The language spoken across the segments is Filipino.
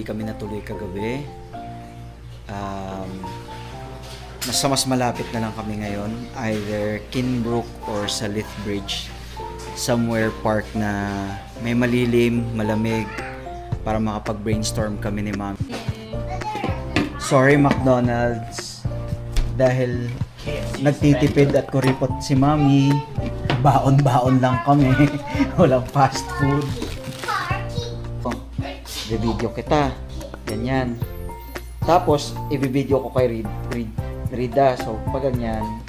hindi kami natuloy kagabi. Mas malapit na lang kami ngayon, either Kinbrook or sa Lethbridge, somewhere park na may malilim, malamig, para makapag-brainstorm kami ni Mami. Sorry McDonald's, dahil nagtitipid at kuripot si Mami, baon-baon lang kami, walang fast food. I-video kita, ganyan. Tapos, i-video ko kay Rida, so pag ganyan.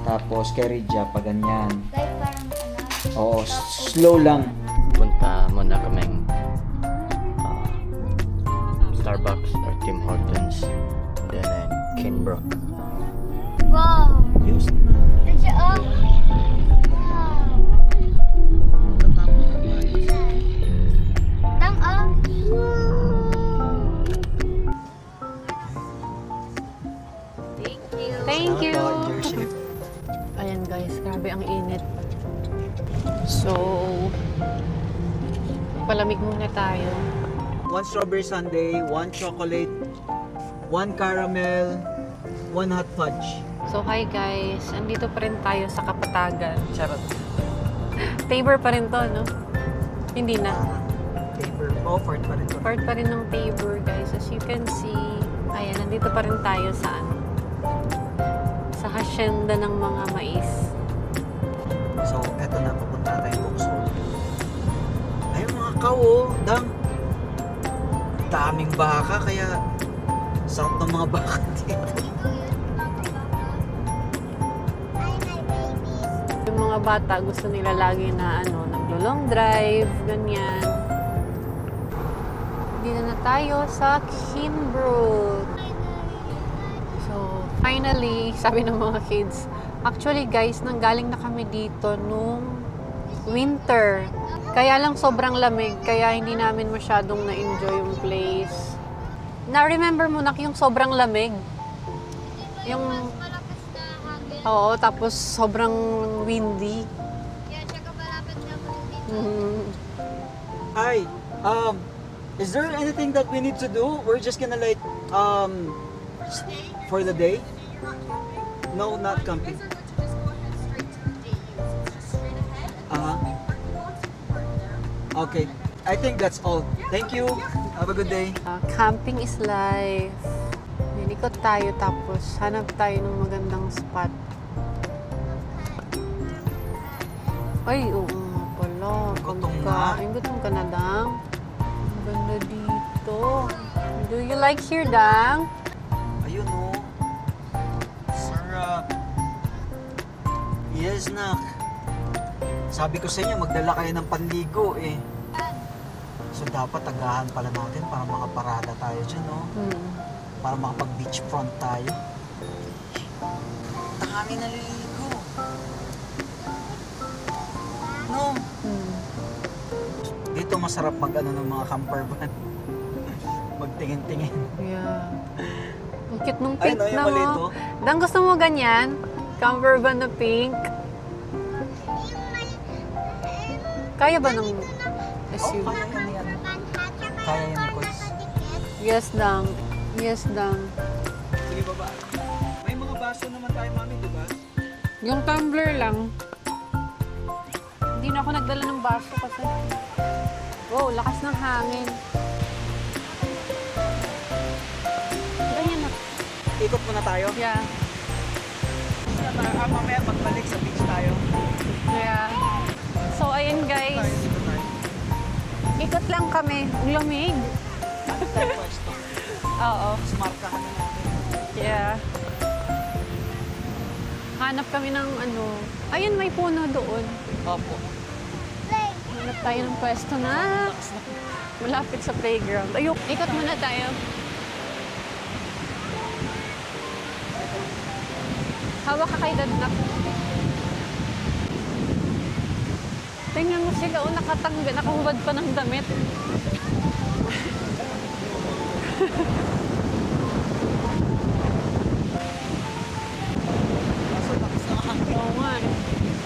Tapos kay Ridja, pag ganyan. Oo, slow lang. Punta muna kaming Starbucks or Tim Hortons, then Kinbrook. Wow! Yes. Wow! Thank you. Ayan guys, grabe ang init. So, palamig muna tayo. 1 strawberry sundae, 1 chocolate, 1 caramel, 1 hot fudge. So, hi guys. Andito pa rin tayo sa Kapatagan. Charot. Tabor pa rin to, no? Hindi na. Paper. Oh, part pa rin. Part pa rin ng Tabor, guys. As you can see, ayan, nandito pa rin tayo sa sa hacienda ng mga mais. So, eto na, pupunta na tayo bukso. Ayun mga kawo, dang. Daming baka, kaya sarap ng mga baka dito. Yung mga bata, gusto nila lagi na naglo-long drive, ganyan. Dito na tayo sa Kinbrook. So, finally, sabi ng mga kids, actually guys, nanggaling na kami dito nung winter. Kaya lang sobrang lamig, kaya hindi namin masyadong na-enjoy yung place. Na-remember mo na yung sobrang lamig? Yung... Oo, tapos sobrang windy. Hi, is there anything that we need to do? We're just gonna like, for the day? No, not camping. Okay, I think that's all. Thank you. Have a good day. Camping is life. Nilikot tayo tapos hanap tayo ng magandang spot. Ay, oo nga pala. Gutom na. Ay, gutom ka na, Dang. Ang ganda dito. Do you like here, Dang? Ayun o. Sarap. Yes, nak. Sabi ko sa inyo, magdala kayo ng panligo eh. So dapat agahan pala natin para makaparada tayo dyan, no? Para makapag-beach front tayo. Dami naliligo. No? Dito masarap mag-ano ng mga camper van. Magtingin-tingin. Yeah. Ang cute nung Ay, pink no, yung na maliit, mo. oh. Dang, gusto mo ganyan? Camper van na pink? Kaya ba ng SUV? Kaya yan. Kaya yan, Nichols. Yes, Dang. Yes, Dang. Sige, baba. May mga baso naman tayo, mami, di ba? Yung tumbler lang. Hindi na ako nagdala ng baso kasi. Wow, lakas ng hangin. Ganyan na. Ikot muna tayo. Yeah. Mamaya pagbalik sa beach tayo. Yeah. So, ayun guys. Dito tayo. Ikot lang kami. Ang lamig. Ano tayo pwesto? Oo. Smartahan na natin. Yeah. Hanap kami ng Ayun, may puno doon. Opo. Hanap tayo ng pwesto na malapit sa playground. Ayun, ikot muna tayo. Hawak ka kay Dadnak. Tingnan mo sila, nakahubad pa ng damit. Oo nga eh.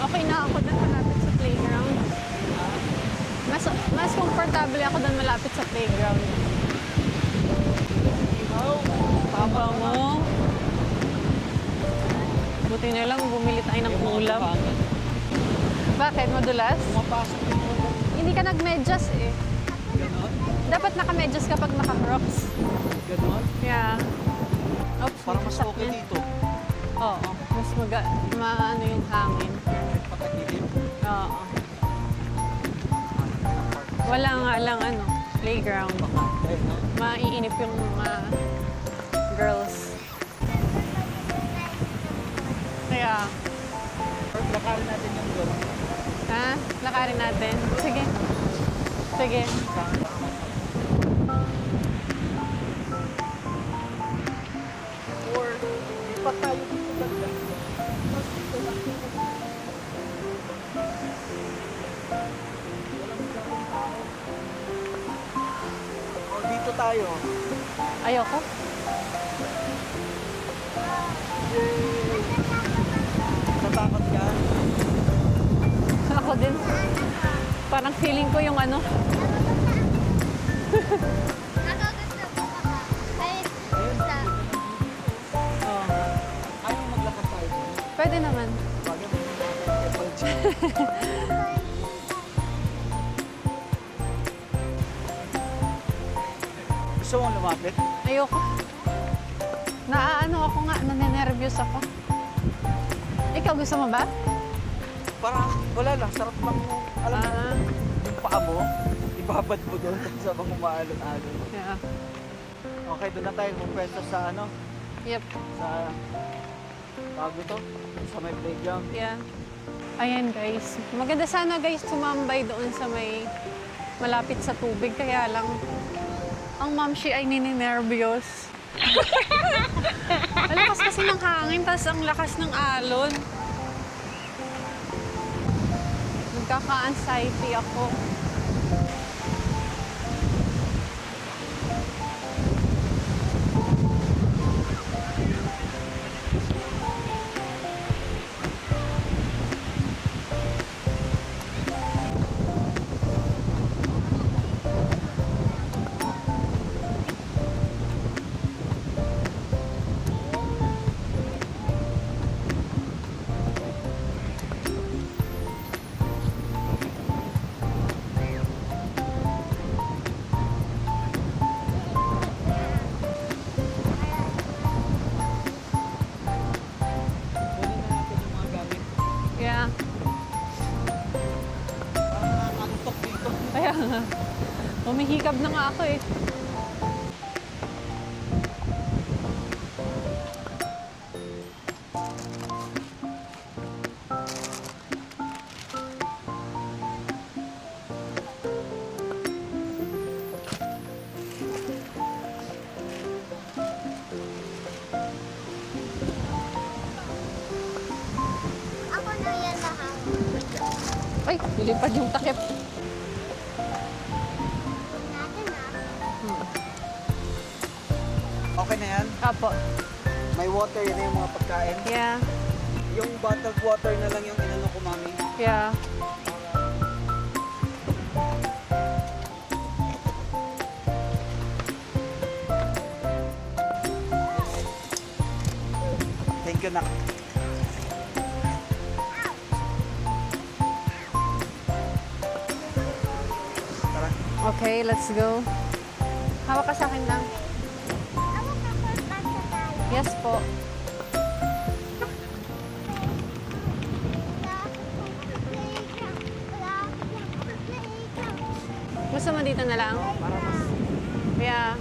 Okay na ako doon malapit sa playground. Mas komportable ako doon malapit sa playground. Tama mo. Buti na lang bumili tayo ng ulam. Bakit? Madulas? Pumapasok yung Hindi ka nag-medyas eh. ganon. Dapat naka-medyas kapag naka-crocs. Ganon. Yeah. Oops, Para mas okay sakyan. dito. Oo. Mas maano yung hangin. Patakilim. Oo. Wala nga lang ano, playground. Ayun, no? Maiinip yung mga girls. Kaya, Lakarin natin yung doon. ha? Lakarin natin. Sige. Sige. Or, lipat tayo dito banda. O, dito tayo. Ayoko. Natakot ka? Ako din. Parang feeling ko yung ano. Nakakagusto ko ka. Ay, sa... Oh. Ayaw maglakad tayo. Pwede naman. Bagay mo yung FLG. Gusto mong lumapit? Ayoko. Naaano ako nga, naninervyos ako. Ikaw, gusto mo ba? Parang wala lang, sarap lang mo. Alam mo, Ah, yung paa mo, ibabad mo doon tapos habang umaalon-alon. yeah. Okay, doon na tayo pupunta sa ano, Yep. sa bago to, sa may playground. Yeah. Ayan guys. Maganda sana guys tumambay doon sa may malapit sa tubig. Kaya lang, ang mamshi ay nininervyos. Ang lakas kasi ng hangin, tapos ang lakas ng alon. Nagkaka-anxiety ako. Kunin na natin yung mga gamit. Yeah. Parang nakakantok dito. Kaya nga. Humihikab na nga ako eh. Ako na yan lahat. Ay, nilipad yung takip. Natin Okay na yan. Apo. May water, yun na yung mga pagkain. Yeah. Yung bottled water na lang yung inano ko, mami. Yeah. Thank you, nak. Tara. Okay, let's go. Hawak ka sa akin lang. Ako kapunta sa tayo. Yes po. Gusto mo dito na lang? Para mas... Yeah.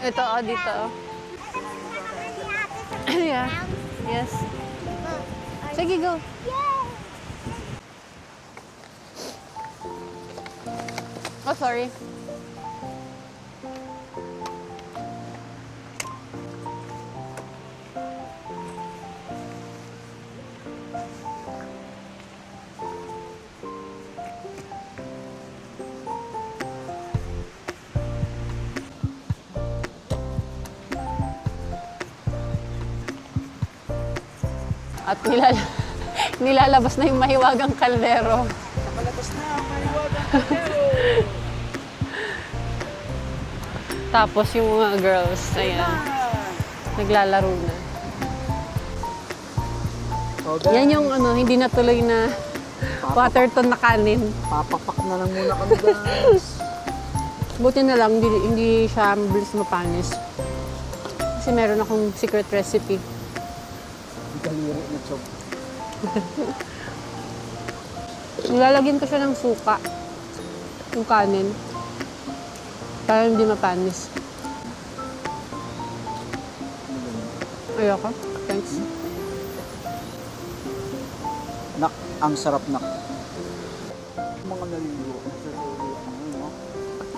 Ito, oh, dito. Oh. Yeah. Yes. Sige, go. Oh, sorry. At nilalabas na yung mahiwagang kaldero. Nakalabas na, may wagang kaldero. Tapos yung mga girls, ayan, naglalaro na. Oh, guys, Yan yung ano, hindi natuloy na waterton na kanin. papapak na lang muna kami guys. Buti na lang, hindi siya mabilis mapanis. Kasi meron akong secret recipe. Daliri na chok. Nilalagyan ko siya ng suka. Yung kanin. Para hindi mapanis. Ayoko. Thanks. Nak, ang sarap nak. Mga naliligo.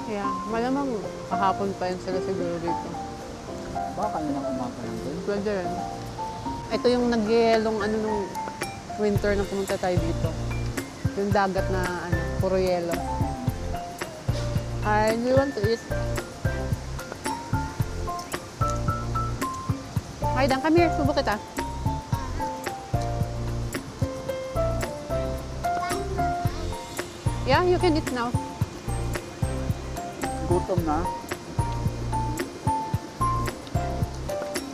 Kaya, malamang kahapon pa yun sila siguro dito. Baka kaninang umaga lang din. Pwede rin. Ito yung nag-yelong ano nung winter na pumunta tayo dito. Yung dagat na ano, puro yelo. I do you want to eat? Hi, Dan, come here. Subo kita. Yeah, you can eat now. Gutom na.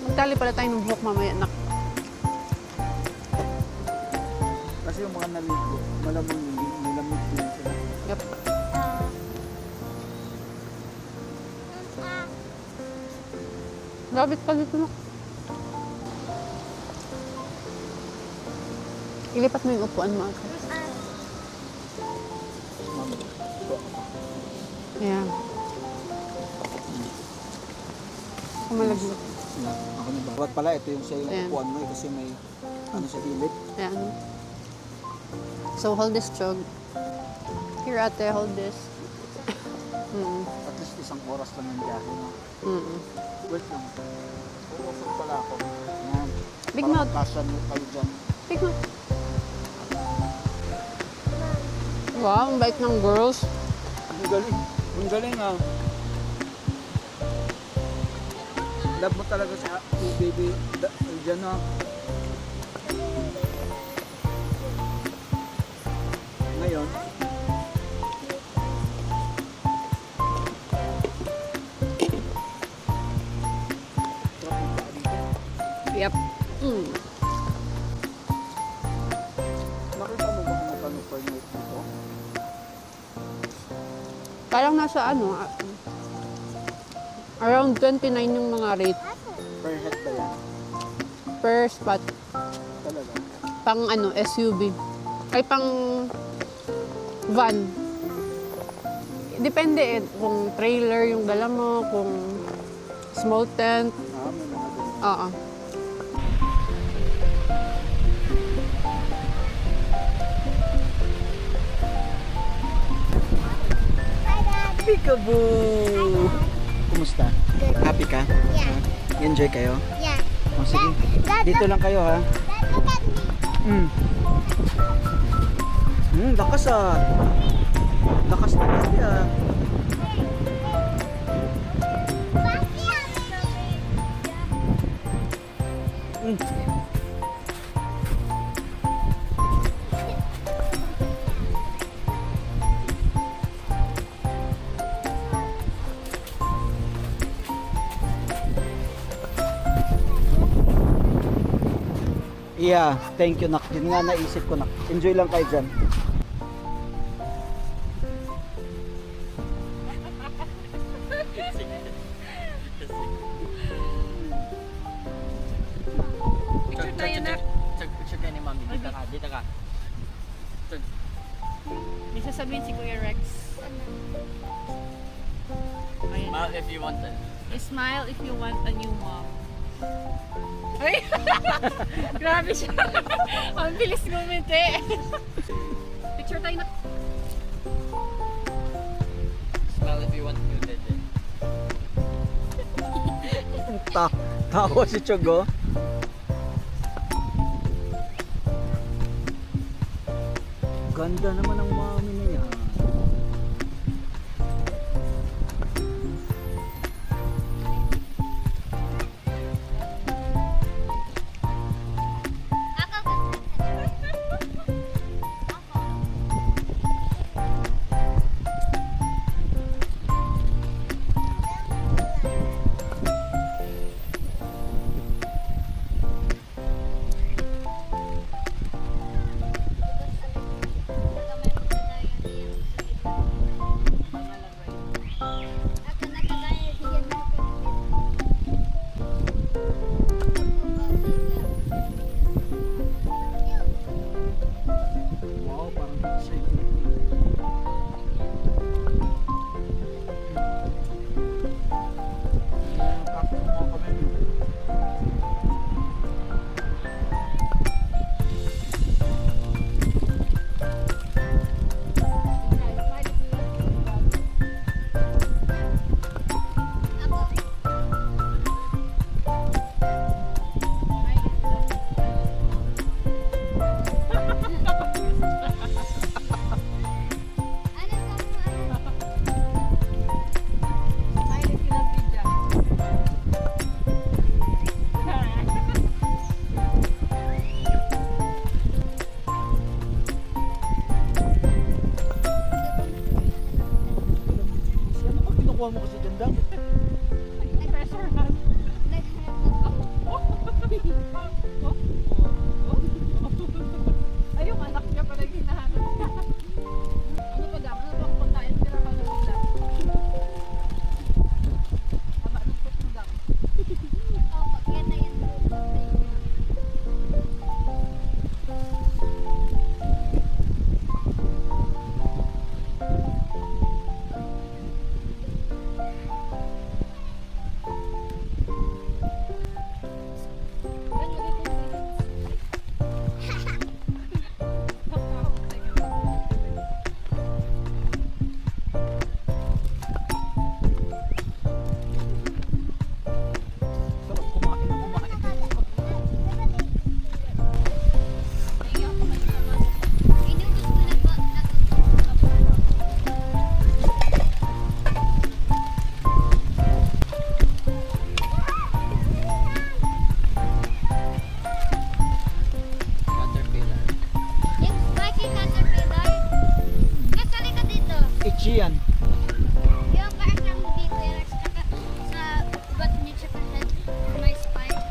Magtali pala tayo ng buhok mamaya, nak. Kasi yung mga naligo, malamang nilamig din sila. Yep. Lapit ka dito, nak. Ilipat mo yung upuan mo, Aka. Ma'am, Ayan. Kumalaglag. ako na ba? Bawat pala, ito yung sa yung Ayan. upuan mo eh, kasi may ano sa gilid. Ayan. So, hold this chug. Here, ate, hold this. At least isang oras lang yung biyahe. No? Wait lang. Uusap pala ako. Ayan. Big Para mouth. magkasya nyo kayo dyan. Take mo. Wow, ang bait ng girls. Ang galing. Ang galing ah. Love mo talaga sa baby. Diyan ah. Ngayon, Yep. nakita mo ba kung magkano per night dito? Parang nasa ano, around 29 yung mga rate Per head ba yan? per spot. Talaga? Pang ano, SUV. Ay, pang van. Depende eh, kung trailer yung dala mo, kung small tent. Ah, may mga ganun. Oo. Peekaboo! Kumusta? Happy ka? Yeah. Enjoy kayo? Yeah. O sige, dito lang kayo ha. Dad, look at me. Lakas ah. Lakas na kasi ah. Yeah, thank you nak. Yun nga naisip ko nak. Enjoy lang kayo dyan. Picture tayo na. Picture tayo ni Mami. Dito ka, dito ka. May sasabihin si Kuya Rex. Ayan. Smile if you want it. Smile if you want a new mom. Ay! Grabe siya. Ang bilis ngumiti. Picture tayo na. Smile if you want new dede. Tawa si Chogo. Ganda naman ang mami na yan. Kinukuha mo kasi dyan daw. Ay, yung anak niya pala hinahanap niya. Ano pa daw? Ano bang puntain? Tira ka ng ulam. Haba ng pot mo daw. Sarap kumain na kumain. Caterpillar. Yung spiky caterpillar. Kasali ka dito. Itchy yan. Yung parang lang dito yan. Sa butt niya tsaka head. May spikes.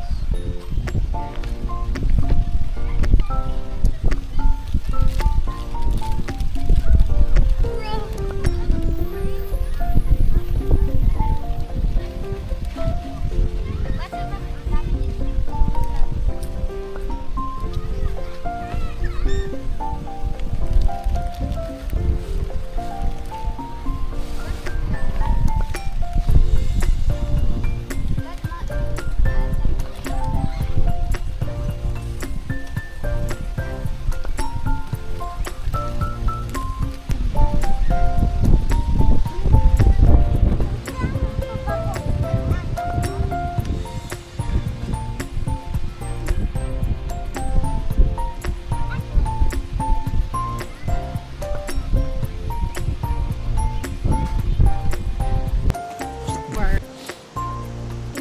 Basta ba dami dito?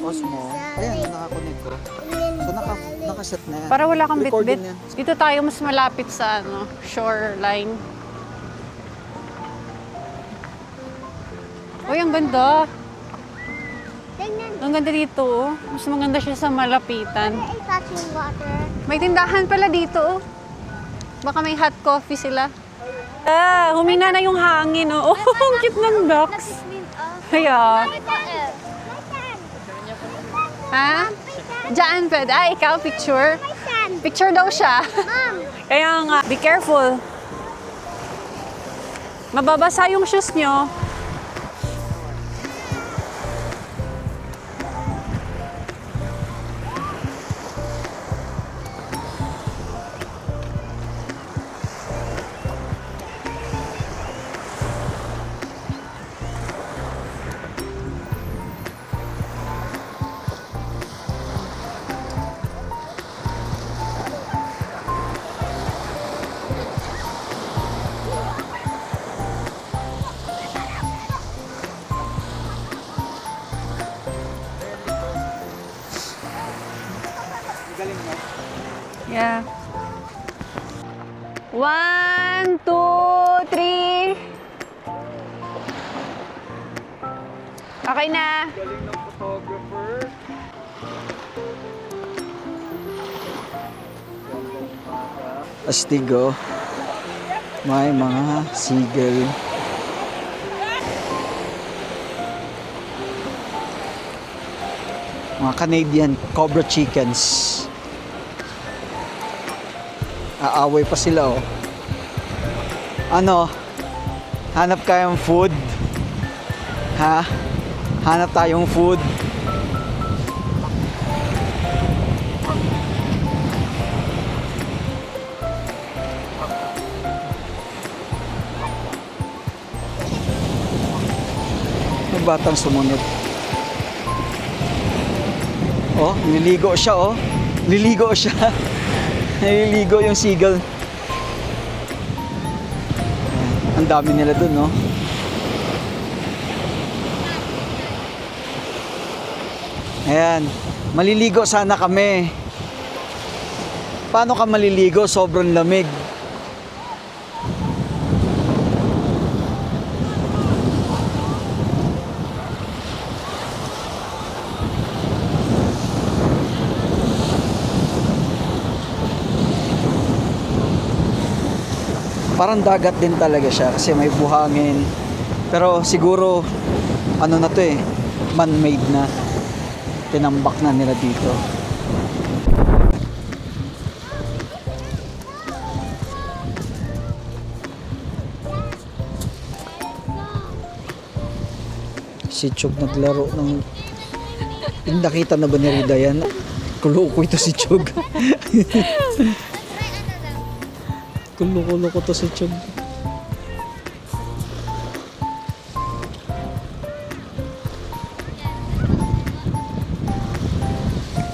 Osmo. Ayan, nakakonect ko. So nakaset na yan. Para wala kang Recording bit-bit. yan. Dito tayo mas malapit sa shoreline. Uy, ang ganda. Tingnan. Ang ganda dito. Oh. Mas maganda siya sa malapitan. Ay, touching water. May tindahan pala dito. Oh. Baka may hot coffee sila. Ah, humina na yung hangin. Oh, ang cute ng ducks. Kaya. Ha? Diyan pwede. Ah, ikaw, picture? Picture daw siya. Kaya nga, be careful. Mababasa yung shoes nyo. Galing mo. Yeah. 1, 2, 3. Okay na. Galing ng photographer. Astigo. May mga seagull. Mga Canadian cobra chickens. Aaway pa sila oh. Ano? Hanap kayong food? Ha? Hanap tayong food? May batang sumunod. Oh, nililigo siya oh. Nililigo siya. Nililigo yung seagull. Ang dami nila dun, no? Ayan. Maliligo sana kami. Paano ka maliligo? Sobrang lamig. Parang dagat din talaga siya kasi may buhangin. Pero siguro ano na to eh, man-made na. Tinambak na nila dito. Si Chog naglaro ng... Nakita na ba ni Rida yan? Kuloko ito si Chog. Kuloko to si Chog.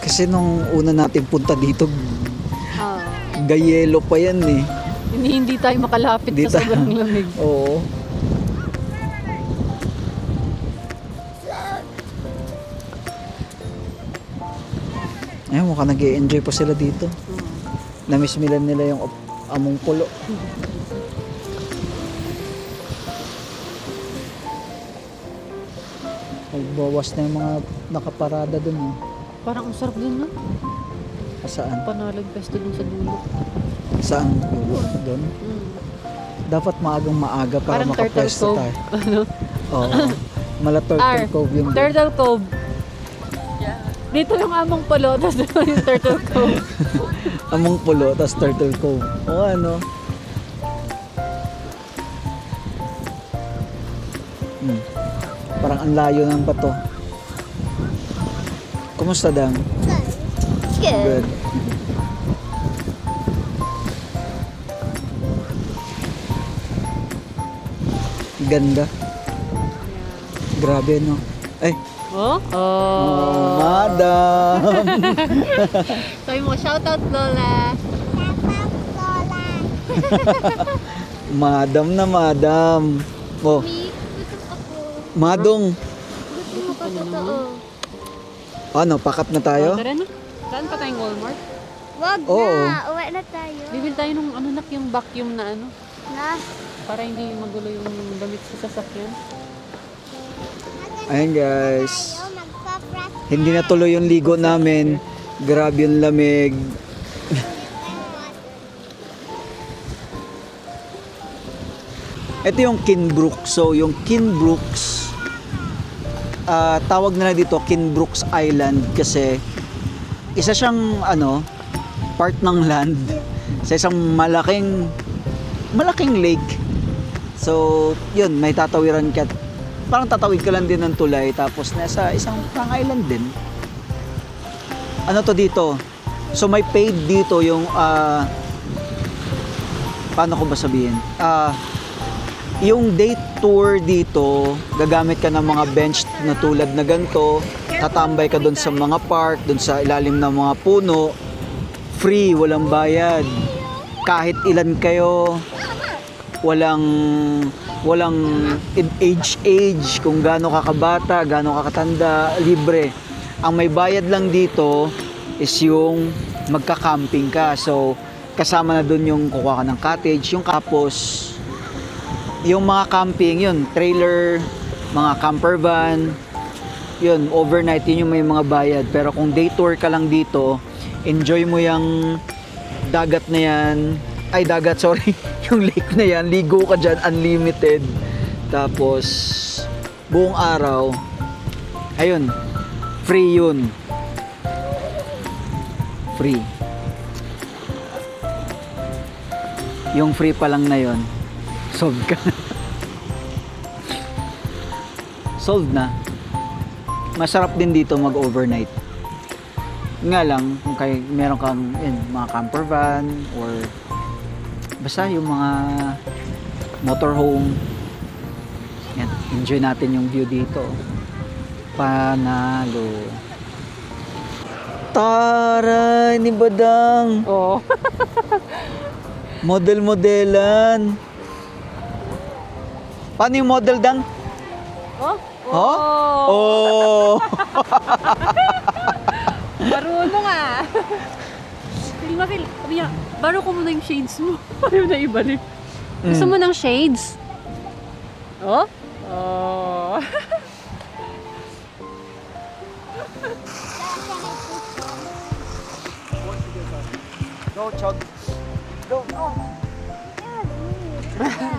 Kasi nung una natin punta dito, gayelo pa yan eh. Hindi tayo makalapit Di sa tayo- sobrang lamig. Oo. Ayun, mukhang nag-i-enjoy pa sila dito. Namiss nila yung among pulo. Magbawas na yung mga nakaparada dun. Eh. Parang ang sarap din, no? Saan? Panalag Fest dun sa dulo. Saan? Doon? Dapat maaga para Parang Turtle makapwesto Cove. tayo. Ano? Oo. Mala Turtle Cove yung... Turtle Cove. Dito yung among pulo, tapos doon yung Turtle Cove. Among pulo, tas Turtle Cove. O ano? Parang ang layo ng bato. Kumusta, Dang? Good. Ganda. Grabe, no? Ay, Oh? oh, madam! Sabi mo, shoutout Lola. Madam na madam. Oh, Me, gutom ako. madong. Gutom ako totoo. Ano, pakat na tayo? Tara na. Saan pa tayong Walmart? Wag Oo. na. Uwi na tayo. Bibili tayo nung ano nak yung vacuum na ano. Na. Para hindi magulo yung damit sa sasakyan. Ayan guys. Tayo magpa-practice. Hindi na tuloy yung ligo namin. Grabe yung lamig. Ito yung Kinbrooke. So, yung Kinbrooks, tawag nila dito Kinbrooks Island kasi isa siyang part ng land sa isang malaking lake. So, yun, may tatawiran ka. Parang tatawid ka lang din ng tulay tapos nasa isang pang island din. Ano to dito? So, may paid dito yung paano ko ba sabihin? Yung day tour dito, gagamit ka ng mga bench na tulad na ganito, tatambay ka doon sa mga park, doon sa ilalim ng mga puno, free, walang bayad. Kahit ilan kayo, walang age, kung gaano kakabata, gaano kakatanda, libre. Ang may bayad lang dito is yung magka-camping ka. So, kasama na doon yung kukuha ka ng cottage, yung kapos, yung mga camping, yun, trailer, mga camper van, yun, overnight, yun yung may mga bayad. Pero kung day tour ka lang dito, enjoy mo yung dagat na yan, yung lake na yan, ligo ka dyan, unlimited. Tapos, buong araw, ayun, free yun. Free. Yung free pa lang na yun, Solved ka. Solved na. Masarap din dito mag-overnight. Nga lang, kung meron kang mga camper van or basta yung mga motorhome. Yan, enjoy natin yung view dito. Panalo. Taray ni Badang. Oo. Model-modelan. Paano yung model, Dang? Oh? Oh? Oh! Marunong ah. Phil, sabi niya, baro ko muna yung shades mo. Ayaw na ibalik. Gusto mo ng shades? Oh? Oh. Go, Chog. Go, go.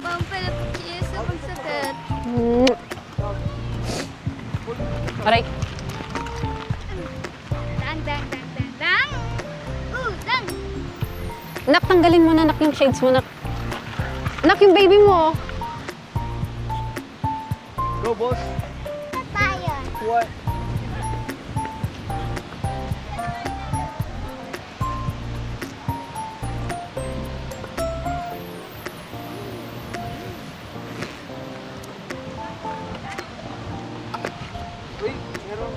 Bang Pilipinas sa pagsagot. Aray. Dang, dang, dang, dang, dang. Dang. Nak, tanggalin mo na, nak, yung shades mo, nak. Nak, yung baby mo. Go, boss. Tayo. What? Wait, meron.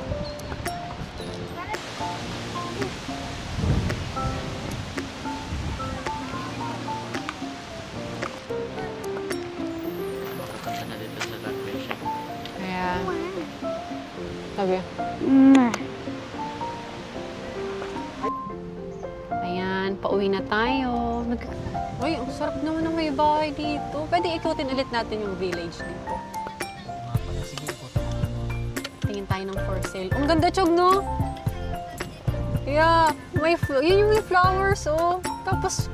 Punta na dito sa graduation. Ayan. Sabi. Ayan, pauwi na tayo. Uy, ang sarap naman ng may bahay dito. Pwede ikutin ulit natin yung village dito. Tingin tayo ng for sale. Ang ganda, Chog, no? Yeah, yun yung may flowers, oh. Tapos,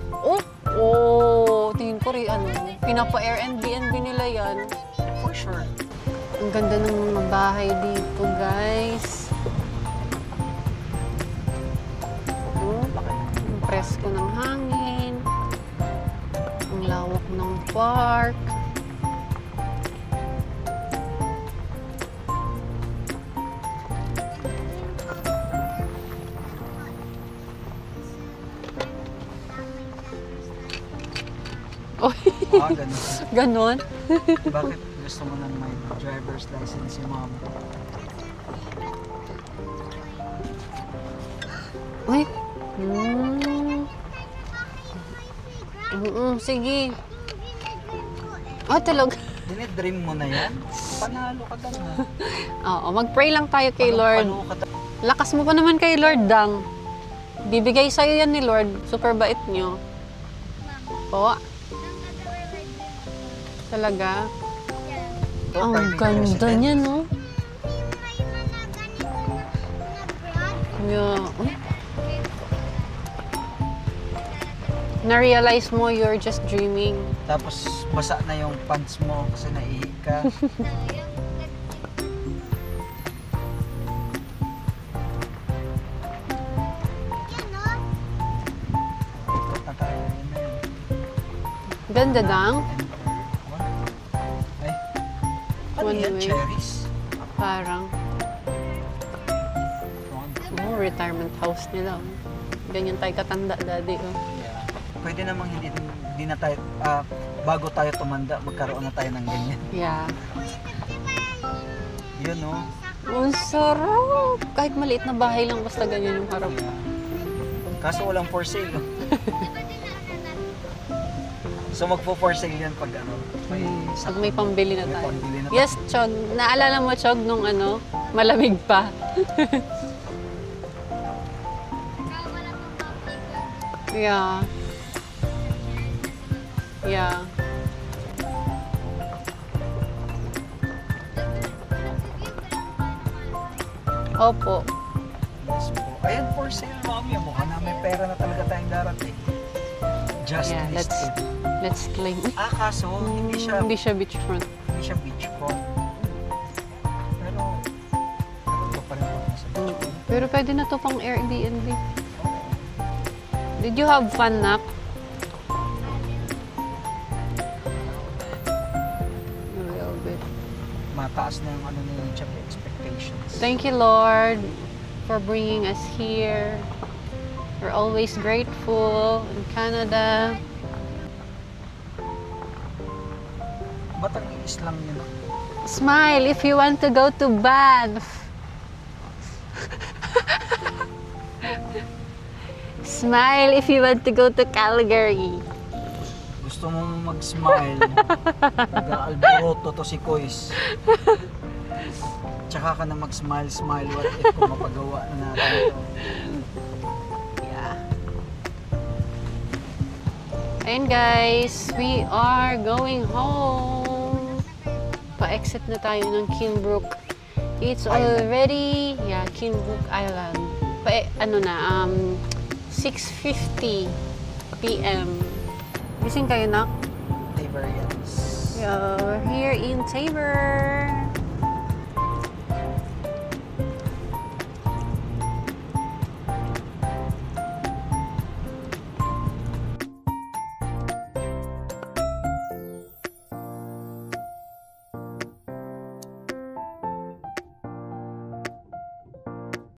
tingin ko rin, pinapa-Airbnb nila yan. For sure. Ang ganda ng mga bahay dito, guys. Ang presko ng hangin. Ang lawak ng park. Oy, Ganun. ganon. Bakit gusto mo nang may driver's license si mom? Uy. Sige. Talaga. Dinidream mo na yan? Panalo ka lang ha. Oo, mag-pray lang tayo kay Lord. Lakas mo pa naman kay Lord, Dang. Bibigay sa'yo yan ni Lord. Super bait nyo. Po. Talaga. Ang ganda niya, no? Yeah. Na-realize mo you're just dreaming. Tapos basa na yung pants mo kasi naihi ka. Ikot na tayo. Yun na yun. Ganda, Dang. Ay. Ano One yan? way. Cherries? Parang, retirement house nila. Oh. Ganyan tayo katanda, daddy. Oh. Yeah. Pwede namang hindi na tayo, bago tayo tumanda, magkaroon na tayo ng ganyan. Yeah. Yun, no? Ang sarap! Kahit maliit na bahay lang, basta ganyan yung harap. Kaso walang for sale. No? So magpo-for sale yan pag Pag may pambili na may tayo. pambili na Yes, Chog. Naalala mo, Chog, nung malamig pa. Yeah. Yeah. Opo. Yes po. Ayan, for sale, mami. Mukha na may pera na talaga tayong darating. Just Yeah, listed. let's claim. Kaso, hindi siya beachfront. beachfront. Pero ito pa rin ako sa beachfront. Pero pwede na to pang Airbnb. Did you have fun, Nak? tumataas na yung ano ni Chap expectations. Thank you, Lord, for bringing us here. We're always grateful in Canada. Ba't ang iis lang yun? Smile if you want to go to Banff. Smile if you want to go to Calgary. Gusto mong mag-smile. Nag-alboroto to si Kois. Tsaka ka na mag-smile, what if kung mapagawa na natin ito. Yeah. Ayun guys, we are going home. Pa-exit na tayo ng Kinbrook. It's already, Kinbrook Island. Ano na, 6:50 p.m. Gising kayo, nak? Taborians. Yeah, we're here in Tabor.